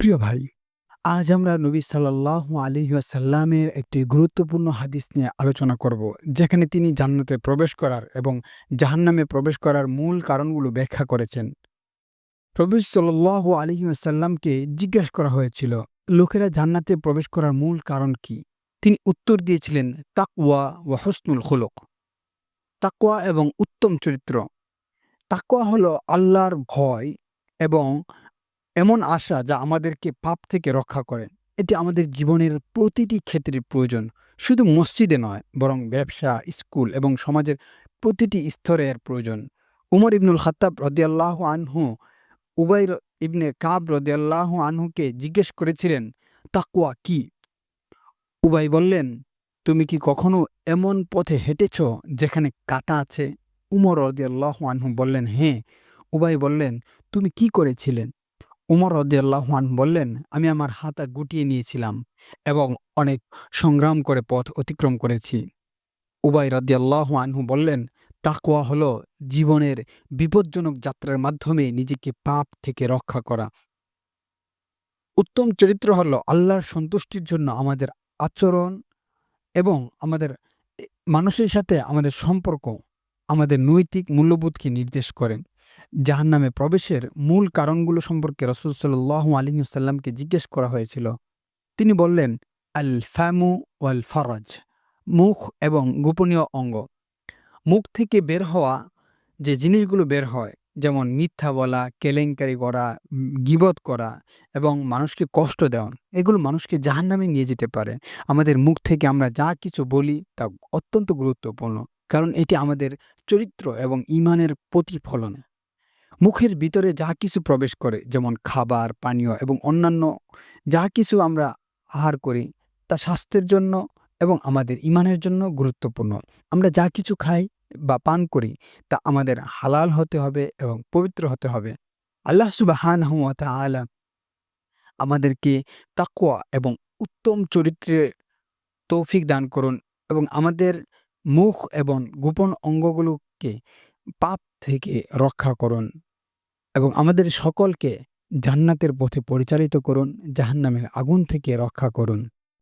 প্রিয় ভাই, আজ আমরা নবী সাল্লাল্লাহু আলাইহি ওয়াসাল্লামের একটি গুরুত্বপূর্ণ হাদিস নিয়ে আলোচনা করব, যেখানে তিনি জান্নাতে প্রবেশ করার এবং জাহান্নামে প্রবেশ করার মূল কারণগুলো ব্যাখ্যা করেছেন। নবী সাল্লাল্লাহু আলাইহি ওয়াসাল্লামকে জিজ্ঞেস করা হয়েছিল, লোকেরা জান্নাতে প্রবেশ করার মূল কারণ কি? তিনি উত্তর দিয়েছিলেন, তাকওয়া ওয়া হুসনুল খুলুক। তাকওয়া এবং উত্তম চরিত্র। তাকওয়া হলো আল্লাহর ভয় এবং এমন আশা যা আমাদেরকে পাপ থেকে রক্ষা করে। এটি আমাদের জীবনের প্রতিটি ক্ষেত্রে প্রয়োজন। শুধু মসজিদে নয়, বরং ব্যবসা, স্কুল এবং সমাজের প্রতিটি স্তরে এর প্রয়োজন। উমর ইবনুল খাত্তাব রাদিয়াল্লাহু আনহু উবাই ইবনে কাব রাদিয়াল্লাহু আনহুকে জিজ্ঞেস করেছিলেন, তাকওয়া কি? উবাই বললেন, তুমি কি কখনো এমন পথে হেঁটেছ যেখানে কাঁটা আছে? উমর রাদিয়াল্লাহু আনহু বললেন, হ্যাঁ। উবাই বললেন, তুমি কি করেছিলেন? উমর রাদিয়াল্লাহু আনহু বললেন, আমি আমার হাত গুটিয়ে নিয়েছিলাম এবং অনেক সংগ্রাম করে পথ অতিক্রম করেছি। উবাই রাদিয়াল্লাহু আনহু বললেন, তাকওয়া হলো জীবনের বিপজ্জনক যাত্রার মাধ্যমে নিজেকে পাপ থেকে রক্ষা করা। উত্তম চরিত্র হলো আল্লাহর সন্তুষ্টির জন্য আমাদের আচরণ এবং আমাদের এ মানুষের সাথে আমাদের সম্পর্ক, আমাদের নৈতিক মূল্যবোধকে নির্দেশ করেন। জাহান্নামে প্রবেশের মূল কারণগুলো সম্পর্কে রাসূল সাল্লাল্লাহু আলাইহি ওয়াসাল্লামকে জিজ্ঞেস করা হয়েছিল। তিনি বললেন, আল ফামু ওয়াল ফারাজ, মুখ এবং গোপনীয় অঙ্গ। মুখ থেকে বের হওয়া যে জিনিসগুলো বের হয়, যেমন মিথ্যা বলা, কেলেঙ্কারি করা, গীবত করা এবং মানুষকে কষ্ট দেওয়া, এগুলো মানুষকে জাহান্নামে নিয়ে যেতে পারে। আমাদের মুখ থেকে আমরা যা কিছু বলি তা অত্যন্ত গুরুত্বপূর্ণ। কারণ এটি আমাদের চরিত্র এবং ঈমানের প্রতিফলন। মুখের ভিতরে যা কিছু প্রবেশ করে, যেমন খাবার, পানীয় এবং অন্যান্য যা কিছু আমরা আহার করি, তা স্বাস্থ্যের জন্য এবং আমাদের ঈমানের জন্য গুরুত্বপূর্ণ। আমরা যা কিছু খাই বা পান করি তা আমাদের হালাল হতে হবে এবং পবিত্র হতে হবে। আল্লাহ সুবহানাহু ওয়া তাআলা আমাদেরকে তাকওয়া এবং উত্তম চরিত্রের তৌফিক দান করুন এবং আমাদের মুখ এবং গোপন অঙ্গগুলোকে পাপ থেকে রক্ষা করুন এবং আমাদের সকলকে জান্নাতের পথে পরিচালিত করুন, জাহান্নামের আগুন থেকে রক্ষা করুন।